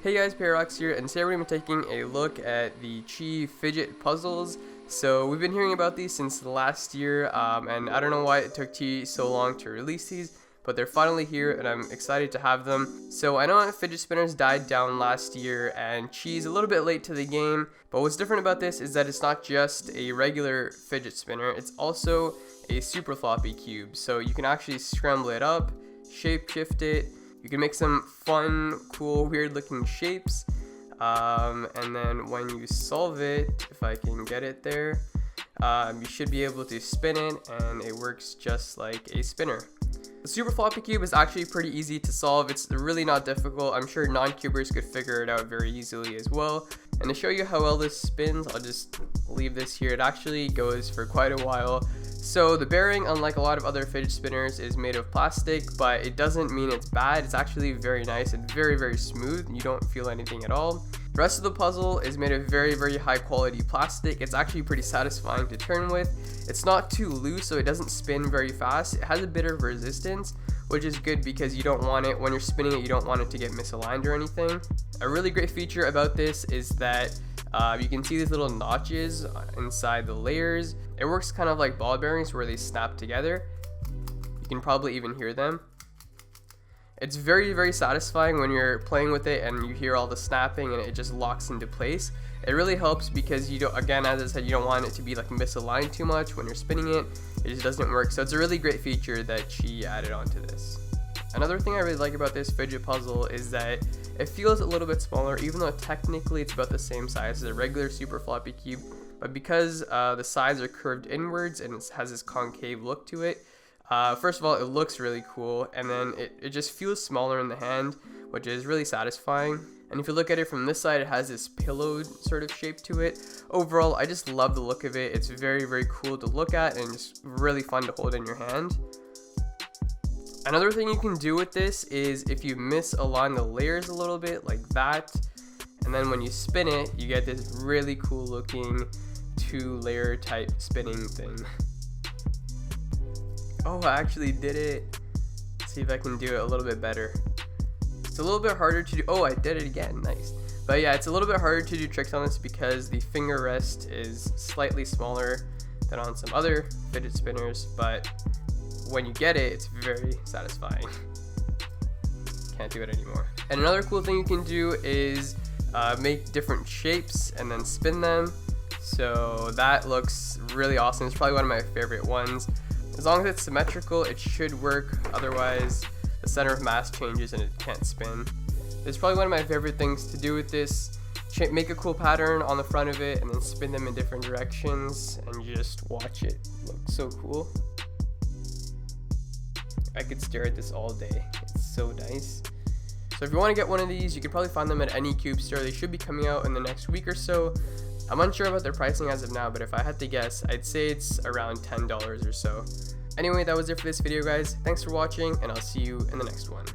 Hey guys, Paradox here, and today we're going to be taking a look at the QiYi Fidget Puzzles. So we've been hearing about these since last year, and I don't know why it took QiYi so long to release these, but they're finally here and I'm excited to have them. So I know fidget spinners died down last year and QiYi's a little bit late to the game, but what's different about this is that it's not just a regular fidget spinner, it's also a super floppy cube. So you can actually scramble it up, shape shift it. You can make some fun, cool, weird looking shapes, and then when you solve it, if I can get it there, you should be able to spin it and it works just like a spinner. The super floppy cube is actually pretty easy to solve. It's really not difficult. I'm sure non-cubers could figure it out very easily as well. And to show you how well this spins, I'll just leave this here. It actually goes for quite a while. So the bearing, unlike a lot of other fidget spinners, is made of plastic, but it doesn't mean it's bad. It's actually very nice and very, very smooth. You don't feel anything at all. The rest of the puzzle is made of very, very high quality plastic. It's actually pretty satisfying to turn with. It's not too loose, so it doesn't spin very fast. It has a bit of resistance, which is good because you don't want it, when you're spinning it, you don't want it to get misaligned or anything. A really great feature about this is that you can see these little notches inside the layers. It works kind of like ball bearings where they snap together. You can probably even hear them. It's very, very satisfying when you're playing with it and you hear all the snapping and it just locks into place. It really helps because you don't, again, as I said, you don't want it to be like misaligned too much when you're spinning it. It just doesn't work. So it's a really great feature that QiYi added onto this. Another thing I really like about this fidget puzzle is that it feels a little bit smaller, even though technically it's about the same size as a regular super floppy cube. But because the sides are curved inwards and it has this concave look to it, first of all, it looks really cool, and then it just feels smaller in the hand, which is really satisfying. And if you look at it from this side, it has this pillowed sort of shape to it. Overall, I just love the look of it. It's very, very cool to look at and just really fun to hold in your hand. Another thing you can do with this is if you misalign the layers a little bit like that, and then when you spin it, you get this really cool looking 2-layer type spinning thing. Oh, I actually did it. Let's see if I can do it a little bit better. It's a little bit harder to do. Oh, I did it again. Nice. But yeah, it's a little bit harder to do tricks on this because the finger rest is slightly smaller than on some other fidget spinners, but when you get it, it's very satisfying. Can't do it anymore. And another cool thing you can do is make different shapes and then spin them. So that looks really awesome. It's probably one of my favorite ones. As long as it's symmetrical, it should work. Otherwise, the center of mass changes and it can't spin. It's probably one of my favorite things to do with this. Make a cool pattern on the front of it and then spin them in different directions and just watch it look so cool. I could stare at this all day. It's so nice. So if you want to get one of these, you can probably find them at any cube store. They should be coming out in the next week or so. I'm unsure about their pricing as of now, but if I had to guess, I'd say it's around $10 or so. Anyway, that was it for this video, guys. Thanks for watching, and I'll see you in the next one.